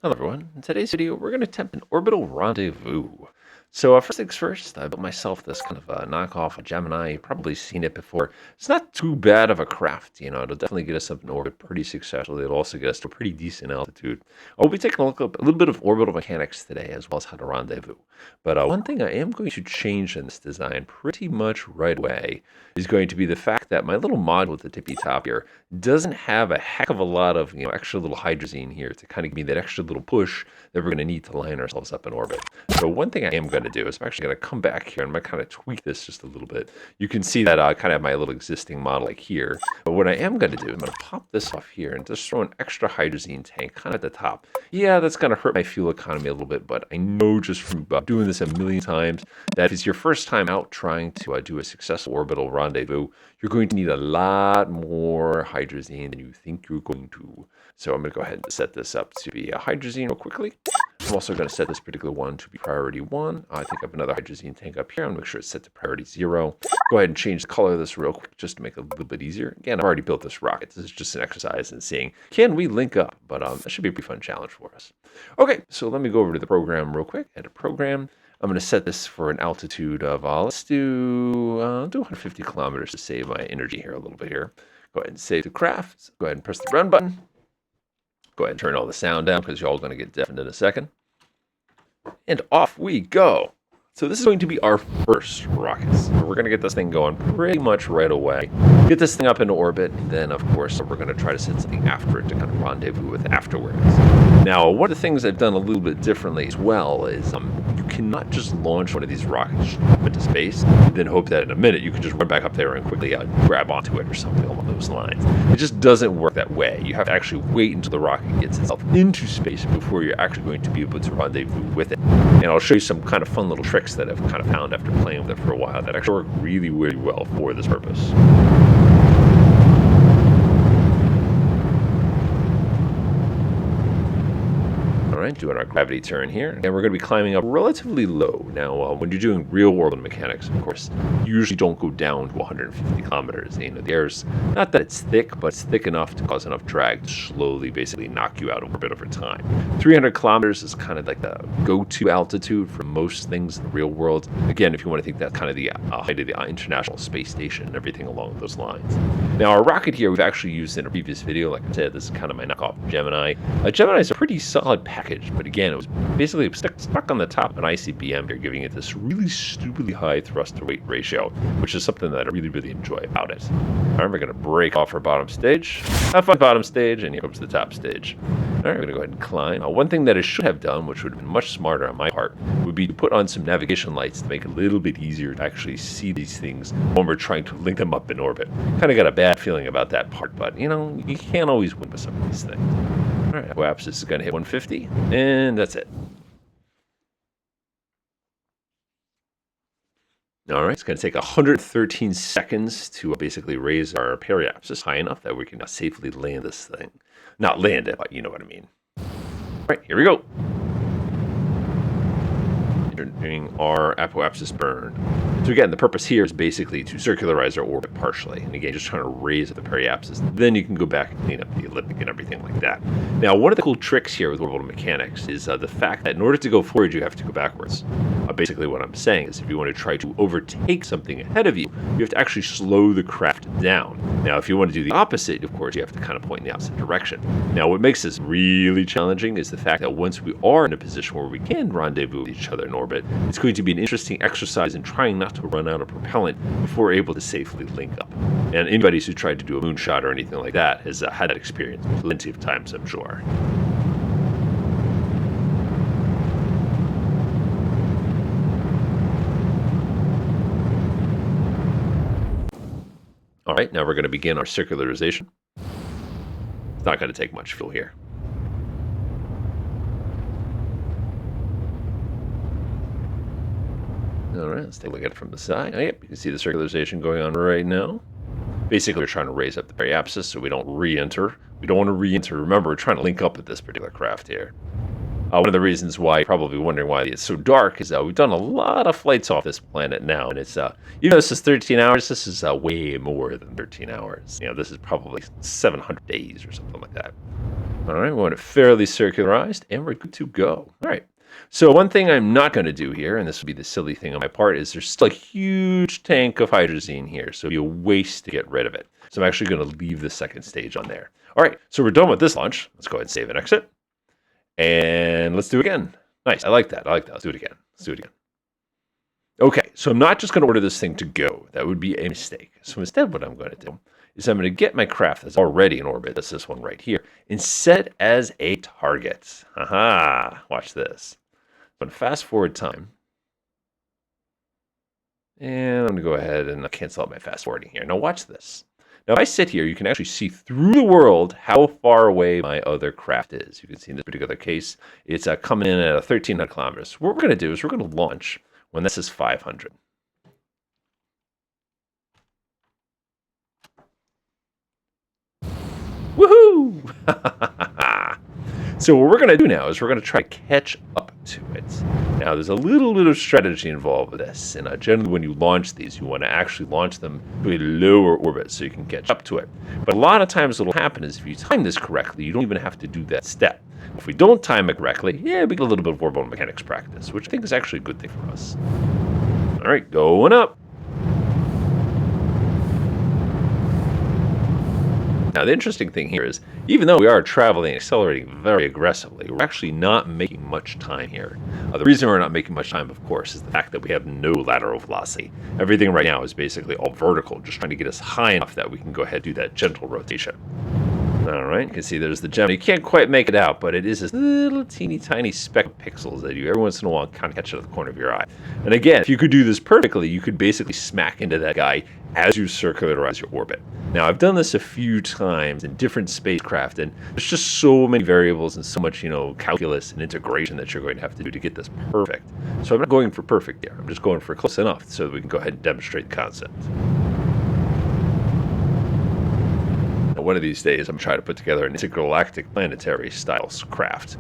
Hello everyone. In today's video, we're going to attempt an orbital rendezvous. First things first, I built myself this kind of knockoff of Gemini. You've probably seen it before. It's not too bad of a craft, it'll definitely get us up in orbit pretty successfully. It'll also get us to a pretty decent altitude. We'll be taking a look at a little bit of orbital mechanics today, as well as how to rendezvous. But one thing I am going to change in this design pretty much right away is going to be the fact that my little mod with the tippy top here doesn't have a heck of a lot of extra little hydrazine here to kind of give me that extra little push that we're going to need to line ourselves up in orbit. So one thing I am going to do is I'm actually going to come back here and I'm going to kind of tweak this just a little bit. You can see that I kind of have my little existing model like here. But what I am going to do, I'm going to pop this off here and just throw an extra hydrazine tank kind of at the top. Yeah, that's going to hurt my fuel economy a little bit, but I know just from doing this a million times that if it's your first time out trying to do a successful orbital rendezvous, you're going to need a lot more hydrazine than you think you're going to. So I'm going to go ahead and set this up to be a hydrazine real quickly. I'm also going to set this particular one to be priority 1. I think I have another hydrazine tank up here. I'm going to make sure it's set to priority 0. Go ahead and change the color of this real quick just to make it a little bit easier. Again, I've already built this rocket. This is just an exercise in seeing, can we link up? But that should be a pretty fun challenge for us. Okay, so let me go over to the program real quick. Edit program. I'm going to set this for an altitude of, let's do 150 kilometers to save my energy here a little bit here. Go ahead and save the craft. Go ahead and press the run button. Go ahead and turn all the sound down because you're all going to get deafened in a second. And off we go. So this is going to be our first rocket. We're going to get this thing going pretty much right away. Get this thing up into orbit. And then, of course, we're going to try to set something after it to kind of rendezvous with afterwards. Now, one of the things I've done a little bit differently as well is you cannot just launch one of these rockets up into space and then hope that in a minute you can just run back up there and quickly grab onto it or something along those lines. It just doesn't work that way. You have to actually wait until the rocket gets itself into space before you're actually going to be able to rendezvous with it. And I'll show you some kind of fun little tricks that I've kind of found after playing with it for a while that actually work really, really well for this purpose. Doing our gravity turn here, and we're going to be climbing up relatively low. Now, when you're doing real world mechanics, of course, you usually don't go down to 150 kilometers. The air's not that it's thick, but it's thick enough to cause enough drag to slowly, basically knock you out of orbit over time. 300 kilometers is kind of like the go-to altitude for most things in the real world. Again, if you want to think that's kind of the height of the International Space Station and everything along those lines. Now, our rocket here, we've actually used in a previous video. Like I said, this is kind of my knockoff Gemini. Gemini is a pretty solid package. But again, it was basically stuck on the top of an ICBM here, giving it this really stupidly high thrust-to-weight ratio, which is something that I really, really enjoy about it. All right, we're going to break off our bottom stage. Have fun bottom stage, and here comes the top stage. All right, we're going to go ahead and climb. One thing that I should have done, which would have been much smarter on my part, would be to put on some navigation lights to make it a little bit easier to actually see these things when we're trying to link them up in orbit. Kind of got a bad feeling about that part, but, you can't always win with some of these things. All right, Waps is going to hit 150, and that's it. All right, it's going to take 113 seconds to basically raise our periapsis high enough that we can safely land this thing. Not land it, but you know what I mean. All right, here we go. Doing our apoapsis burn. So again, the purpose here is basically to circularize our orbit partially. And again, just trying to raise the periapsis. Then you can go back and clean up the elliptic and everything like that. Now, one of the cool tricks here with orbital mechanics is the fact that in order to go forward, you have to go backwards. Basically, what I'm saying is if you want to try to overtake something ahead of you, you have to actually slow the craft down. Now, if you want to do the opposite, of course, you have to kind of point in the opposite direction. Now, what makes this really challenging is the fact that once we are in a position where we can rendezvous with each other in orbit, it's going to be an interesting exercise in trying not to run out of propellant before we're able to safely link up. And anybody who's tried to do a moonshot or anything like that has had that experience plenty of times, I'm sure. All right, now we're going to begin our circularization. It's not going to take much fuel here. All right, let's take a look at it from the side. Oh, yep, you can see the circularization going on right now. Basically, we're trying to raise up the periapsis so we don't re-enter. We don't want to re-enter. Remember, we're trying to link up with this particular craft here. One of the reasons why you're probably wondering why it's so dark is we've done a lot of flights off this planet now, and it's even though this is 13 hours, this is way more than 13 hours. This is probably 700 days or something like that. All right, we want it fairly circularized, and we're good to go. All right. So one thing I'm not going to do here, and this would be the silly thing on my part, is there's still a huge tank of hydrazine here, so it'd be a waste to get rid of it. So I'm actually going to leave the second stage on there. All right, so we're done with this launch. Let's go ahead and save and exit. And let's do it again. Nice, I like that. Let's do it again. Okay, so I'm not just going to order this thing to go. That would be a mistake. So instead what I'm going to do is I'm going to get my craft that's already in orbit, that's this one right here, and set it as a target. Aha, watch this. I'm going to fast forward time. And I'm going to go ahead and cancel out my fast forwarding here. Now watch this. Now if I sit here, you can actually see through the world how far away my other craft is. You can see in this particular case, it's coming in at 1,300 kilometers. What we're going to do is we're going to launch when this is 500. Woohoo! So what we're going to do now is we're going to try to catch up to it. Now, there's a little bit of strategy involved with this. And generally, when you launch these, you want to actually launch them to a lower orbit so you can catch up to it. But a lot of times what will happen is if you time this correctly, you don't even have to do that step. If we don't time it correctly, yeah, we get a little bit of orbital mechanics practice, which I think is actually a good thing for us. All right, going up. Now, the interesting thing here is, even though we are traveling and accelerating very aggressively, we're actually not making much time here. The reason we're not making much time, of course, is the fact that we have no lateral velocity. Everything right now is basically all vertical, just trying to get us high enough that we can go ahead and do that gentle rotation. All right, you can see there's the gem. You can't quite make it out, but it is this little teeny tiny speck of pixels that you every once in a while kind of catch out of the corner of your eye. And again, if you could do this perfectly, you could basically smack into that guy as you circularize your orbit. Now, I've done this a few times in different spacecraft, and there's just so many variables and so much, calculus and integration that you're going to have to do to get this perfect. So I'm not going for perfect here. I'm just going for close enough so that we can go ahead and demonstrate the concept. One of these days, I'm trying to put together an intergalactic planetary style craft.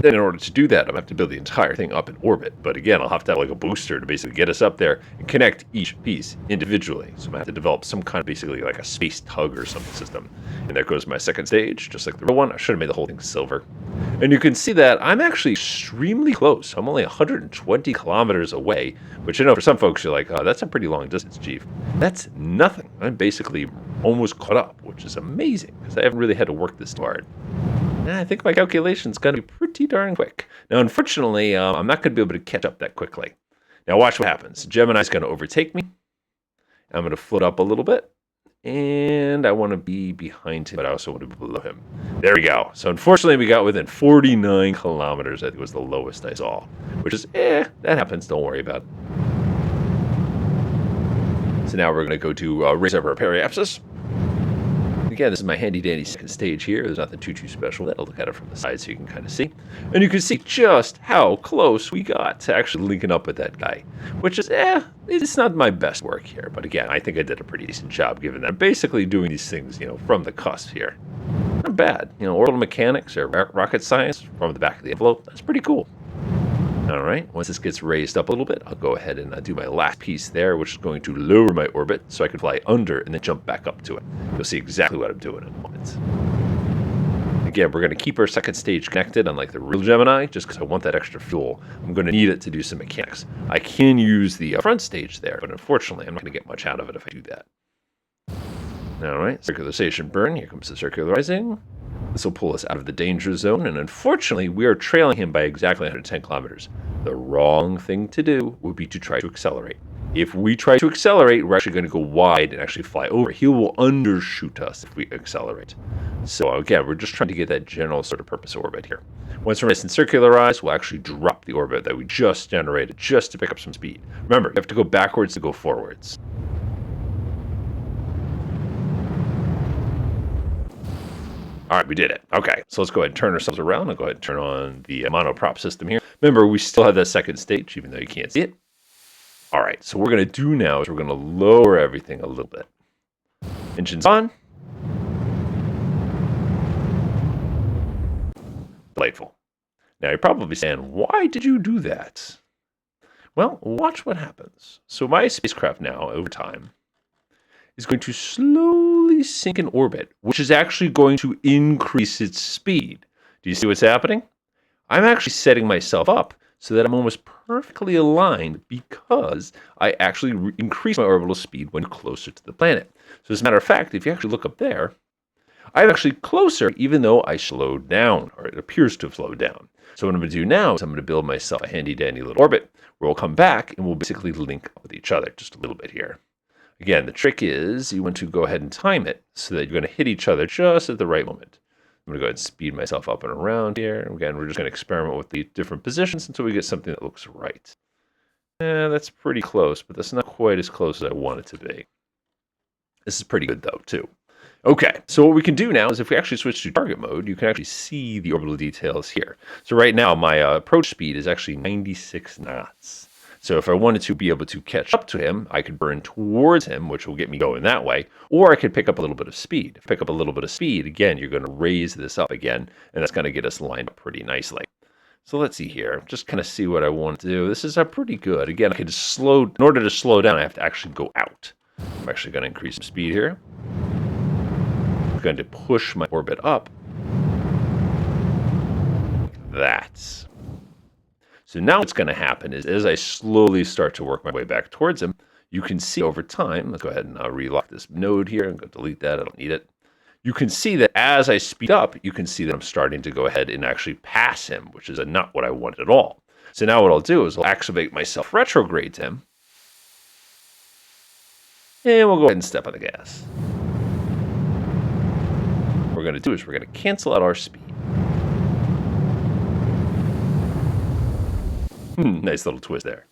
Then in order to do that, I'm going to have to build the entire thing up in orbit. But again, I'll have to have like a booster to basically get us up there and connect each piece individually. So I'm going to have to develop some kind of basically like a space tug or some system. And there goes my second stage, just like the real one. I should have made the whole thing silver. And you can see that I'm actually extremely close. I'm only 120 kilometers away, which I know for some folks you're like, oh, that's a pretty long distance, Chief. That's nothing. I'm basically almost caught up, which is amazing because I haven't really had to work this hard. And I think my calculation's going to be pretty darn quick. Now, unfortunately, I'm not going to be able to catch up that quickly. Now, watch what happens. Gemini's going to overtake me. I'm going to float up a little bit. And I want to be behind him, but I also want to be below him. There we go. So unfortunately, we got within 49 kilometers. I think was the lowest I saw. Which is, that happens. Don't worry about it. So now we're going to go to raise up our periapsis. Again, this is my handy-dandy second stage here. There's nothing too special. I'll look at it from the side so you can kind of see. And you can see just how close we got to actually linking up with that guy. Which is, it's not my best work here. But again, I think I did a pretty decent job given that I'm basically doing these things, from the cusp here. Not bad. Orbital mechanics or rocket science from the back of the envelope. That's pretty cool. All right, once this gets raised up a little bit, I'll go ahead and do my last piece there, which is going to lower my orbit so I can fly under and then jump back up to it. You'll see exactly what I'm doing in a moment. Again, we're going to keep our second stage connected, unlike the real Gemini, just because I want that extra fuel. I'm going to need it to do some mechanics. I can use the front stage there, but unfortunately, I'm not going to get much out of it if I do that. All right, circularization burn. Here comes the circularizing. This will pull us out of the danger zone, and unfortunately, we are trailing him by exactly 110 kilometers. The wrong thing to do would be to try to accelerate. If we try to accelerate, we're actually going to go wide and actually fly over. He will undershoot us if we accelerate. So again, we're just trying to get that general sort of purpose orbit here. Once we're nice and circularized, we'll actually drop the orbit that we just generated just to pick up some speed. Remember, you have to go backwards to go forwards. All right, we did it. Okay, so let's go ahead and turn ourselves around. I'll go ahead and turn on the monoprop system here. Remember, we still have that second stage, even though you can't see it. All right, so what we're going to do now is we're going to lower everything a little bit. Engines on. Delightful. Now, you're probably saying, why did you do that? Well, watch what happens. So my spacecraft now, over time, is going to slowly slowly sink in orbit, which is actually going to increase its speed. Do you see what's happening? I'm actually setting myself up so that I'm almost perfectly aligned because I actually increase my orbital speed when closer to the planet. So as a matter of fact, if you actually look up there, I'm actually closer even though I slowed down, or it appears to have slowed down. So what I'm going to do now is I'm going to build myself a handy-dandy little orbit where we'll come back and we'll basically link up with each other just a little bit here. Again, the trick is you want to go ahead and time it so that you're going to hit each other just at the right moment. I'm going to go ahead and speed myself up and around here. Again, we're just going to experiment with the different positions until we get something that looks right. That's pretty close, but that's not quite as close as I want it to be. This is pretty good, though, too. Okay, so what we can do now is if we actually switch to target mode, you can actually see the orbital details here. So right now, my approach speed is actually 96 knots. So if I wanted to be able to catch up to him, I could burn towards him, which will get me going that way, or I could pick up a little bit of speed. If I pick up a little bit of speed, again, you're going to raise this up again, and that's going to get us lined up pretty nicely. So let's see here, just kind of see what I want to do. This is pretty good. Again, I could slow, in order to slow down, I have to actually go out. I'm actually going to increase some speed here. I'm going to push my orbit up. Like that. So now what's going to happen is as I slowly start to work my way back towards him, you can see over time, let's go ahead and relock this node here. I'm going to delete that. I don't need it. You can see that as I speed up, you can see that I'm starting to go ahead and actually pass him, which is not what I wanted at all. So now what I'll do is I'll activate my self-retrograde to him. And we'll go ahead and step on the gas. What we're going to do is we're going to cancel out our speed. Nice little twist there.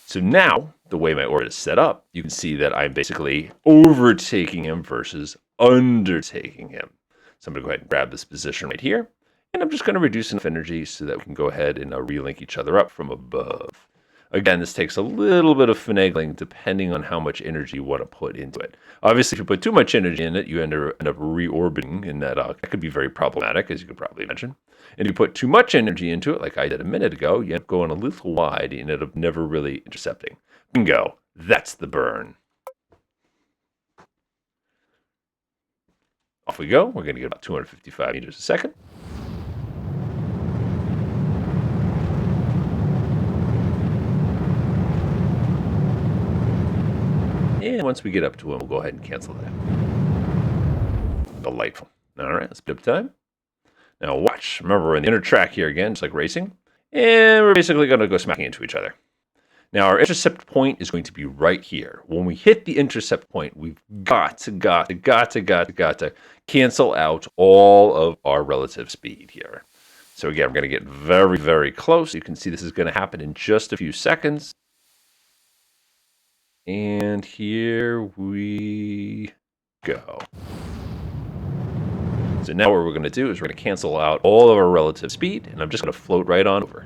So now, the way my orbit is set up, you can see that I'm basically overtaking him versus undertaking him. So I'm going to go ahead and grab this position right here, and I'm just going to reduce enough energy so that we can go ahead and relink each other up from above. Again, this takes a little bit of finagling depending on how much energy you want to put into it. Obviously, if you put too much energy in it, you end up reorbiting, and that could be very problematic, as you could probably imagine. And if you put too much energy into it, like I did a minute ago, you end up going a little wide and end up never really intercepting. Bingo! That's the burn. Off we go. We're going to get about 255 meters a second. And once we get up to him, we'll go ahead and cancel that. Delightful. All right, let's put up time. Now watch. Remember, we're in the inner track here again, just like racing. And we're basically going to go smacking into each other. Now, our intercept point is going to be right here. When we hit the intercept point, we've got to cancel out all of our relative speed here. So again, we're going to get very, very close. You can see this is going to happen in just a few seconds. And here we go. So now what we're going to do is we're going to cancel out all of our relative speed, and I'm just going to float right on over.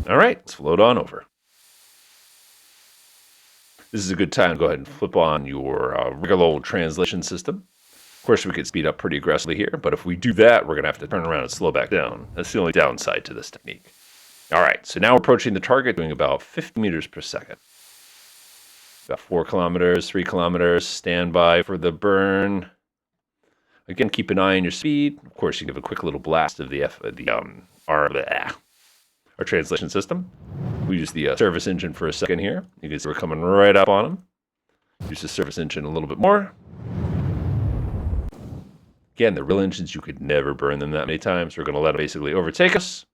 All right, let's float on over. This is a good time to go ahead and flip on your regular old translation system. Of course, we could speed up pretty aggressively here, but if we do that, we're going to have to turn around and slow back down. That's the only downside to this technique. All right, so now we're approaching the target, doing about 50 meters per second. About 4 kilometers, 3 kilometers, stand by for the burn. Again, keep an eye on your speed. Of course, you give a quick little blast of our translation system. We use the service engine for a second here. You can see we're coming right up on them. Use the service engine a little bit more. Again, the real engines, you could never burn them that many times. We're going to let them basically overtake us.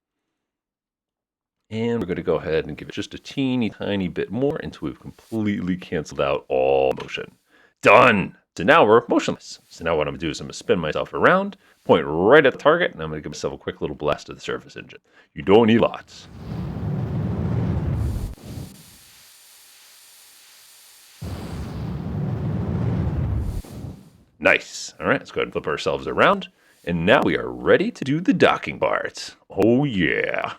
And we're going to go ahead and give it just a teeny tiny bit more until we've completely canceled out all motion. Done! So now we're motionless. So now what I'm going to do is I'm going to spin myself around, point right at the target, and I'm going to give myself a quick little blast of the service engine. You don't need lots. Nice. All right, let's go ahead and flip ourselves around. And now we are ready to do the docking part. Oh, yeah.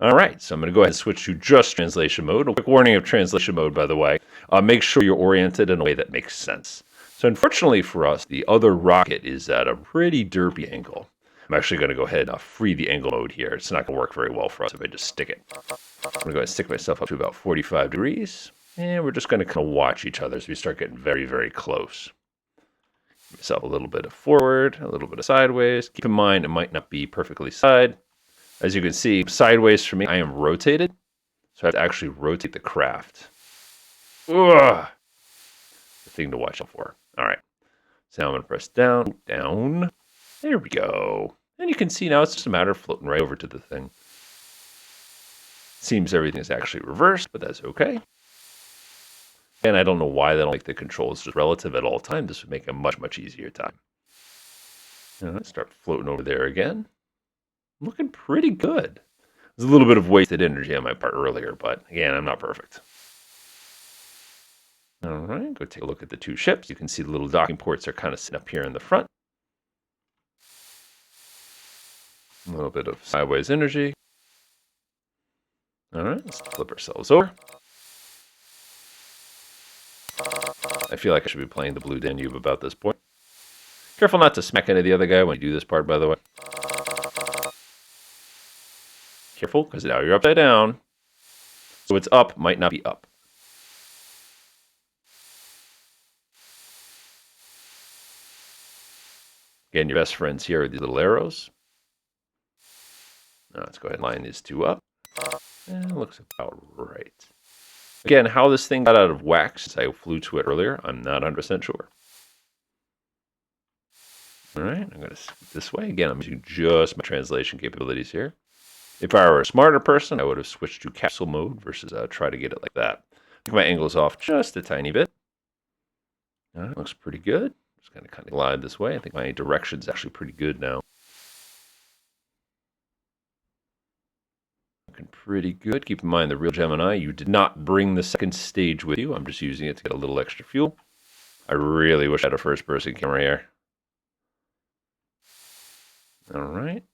All right, so I'm going to go ahead and switch to just translation mode. A quick warning of translation mode, by the way. Make sure you're oriented in a way that makes sense. So unfortunately for us, the other rocket is at a pretty derpy angle. I'm actually going to go ahead and free the angle mode here. It's not going to work very well for us if I just stick it. I'm going to go ahead and stick myself up to about 45 degrees. And we're just going to kind of watch each other as we start getting very, very close. Give myself a little bit of forward, a little bit of sideways. Keep in mind, it might not be perfectly side. As you can see, sideways for me, I am rotated. So I have to actually rotate the craft. Ugh! The thing to watch out for. All right. So now I'm going to press down, down. There we go. And you can see now it's just a matter of floating right over to the thing. Seems everything is actually reversed, but that's okay. And I don't know why they don't make the controls just relative at all times. This would make a much, much easier time. Now let's start floating over there again. Looking pretty good. There's a little bit of wasted energy on my part earlier, but again, I'm not perfect. All right, go take a look at the two ships. You can see the little docking ports are kind of sitting up here in the front. A little bit of sideways energy. All right, let's flip ourselves over. I feel like I should be playing the Blue Danube about this point. Careful not to smack into the other guy when you do this part, by the way. Careful, because now you're upside down. So it's up, might not be up. Again, your best friends here are these little arrows. Now let's go ahead and line these two up. And it looks about right. Again, how this thing got out of whack since I flew to it earlier, I'm not 100% sure. All right, I'm going to scoot this way. Again, I'm using just my translation capabilities here. If I were a smarter person, I would have switched to capsule mode versus try to get it like that. I think my angle's off just a tiny bit. All right, looks pretty good. Just going to kind of glide this way. I think my direction's actually pretty good now. Looking pretty good. Keep in mind, the real Gemini, you did not bring the second stage with you. I'm just using it to get a little extra fuel. I really wish I had a first-person camera here. All right.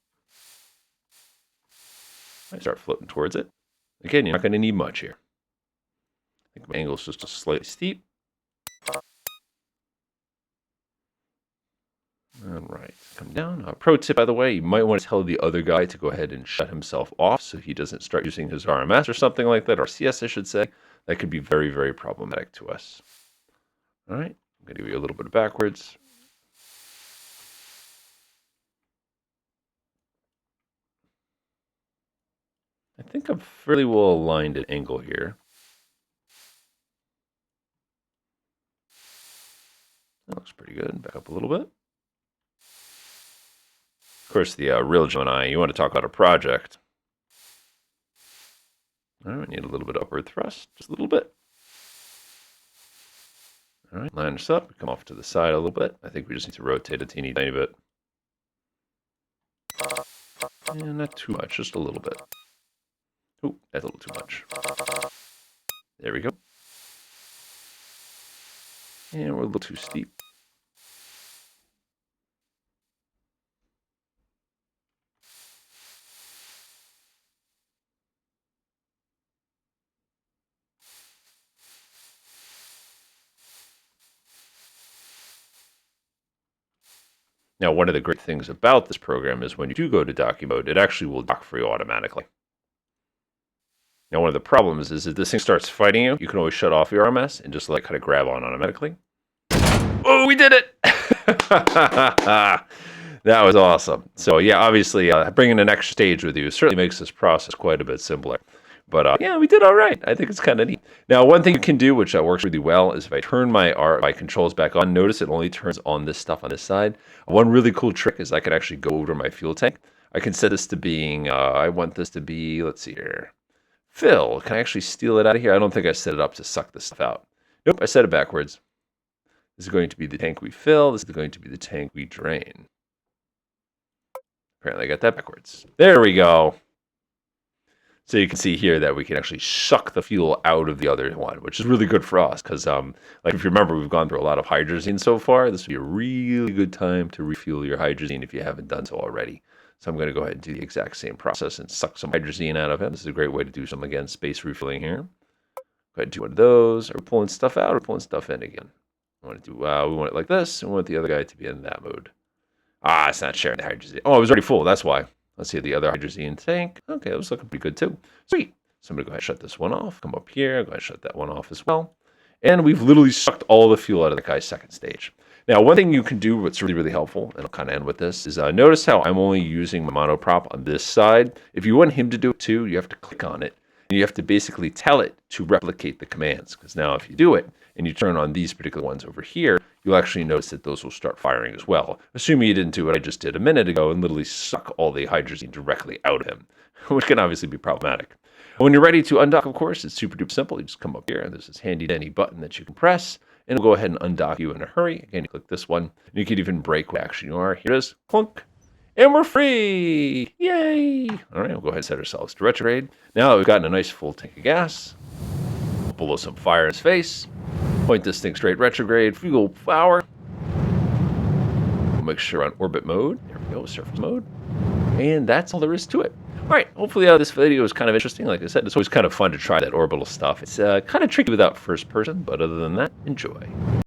I start floating towards it. Again, you're not going to need much here. I think my angle's just slightly steep. All right, come down. Pro tip, by the way, you might want to tell the other guy to go ahead and shut himself off so he doesn't start using his RMS or something like that, or CS, I should say. That could be very, very problematic to us. All right, I'm going to give you a little bit of backwards. I think I'm fairly well aligned at angle here. That looks pretty good. Back up a little bit. Of course, the real Gemini, you want to talk about a project. All right, we need a little bit of upward thrust, just a little bit. All right, line us up, come off to the side a little bit. I think we just need to rotate a teeny tiny bit. And not too much, just a little bit. Oh, that's a little too much. There we go. And we're a little too steep. Now, one of the great things about this program is when you do go to docking mode, it actually will dock for you automatically. Now, one of the problems is if this thing starts fighting you, you can always shut off your RMS and just kind of grab on automatically. Oh, we did it! That was awesome. So yeah, obviously bringing an extra stage with you certainly makes this process quite a bit simpler. But yeah, we did all right. I think it's kind of neat. Now, one thing you can do, which works really well, is if I turn my controls back on, notice it only turns on this stuff on this side. One really cool trick is I can actually go over my fuel tank. I can set this to being, I want this to be, let's see here, fill. Can I actually steal it out of here? I don't think I set it up to suck this stuff out. Nope, I set it backwards. This is going to be the tank we fill. This is going to be the tank we drain. Apparently I got that backwards. There we go. So you can see here that we can actually suck the fuel out of the other one, which is really good for us because, like if you remember, we've gone through a lot of hydrazine so far. This would be a really good time to refuel your hydrazine if you haven't done so already. So I'm going to go ahead and do the exact same process and suck some hydrazine out of it. This is a great way to do some, again, space refueling here. Go ahead and do one of those. Are we pulling stuff out or pulling stuff in again? We want it like this, and we want the other guy to be in that mode. Ah, it's not sharing the hydrazine. Oh, it was already full. That's why. Let's see the other hydrazine tank. Okay, that was looking pretty good too. Sweet. So I'm going to go ahead and shut this one off. Come up here. Go ahead and shut that one off as well. And we've literally sucked all the fuel out of that guy's second stage. Now, one thing you can do what's really, really helpful, and I'll kind of end with this, is notice how I'm only using my monoprop on this side. If you want him to do it too, you have to click on it. And you have to basically tell it to replicate the commands. Because now if you do it, and you turn on these particular ones over here, you'll actually notice that those will start firing as well. Assuming you didn't do what I just did a minute ago and literally suck all the hydrazine directly out of him, which can obviously be problematic. When you're ready to undock, of course, it's super duper simple. You just come up here and there's this handy dandy button that you can press, and it'll go ahead and undock you in a hurry. Again, you click this one, and you can even break what action you are. Here it is, clunk, and we're free! Yay! All right, we'll go ahead and set ourselves to retrograde. Now that we've gotten a nice full tank of gas, we'll blow some fire in his face, point this thing straight retrograde, fuel power. We'll make sure we're on orbit mode. There we go, surface mode. And that's all there is to it. All right, hopefully this video was kind of interesting. Like I said, it's always kind of fun to try that orbital stuff. It's kind of tricky without first person, but other than that, enjoy.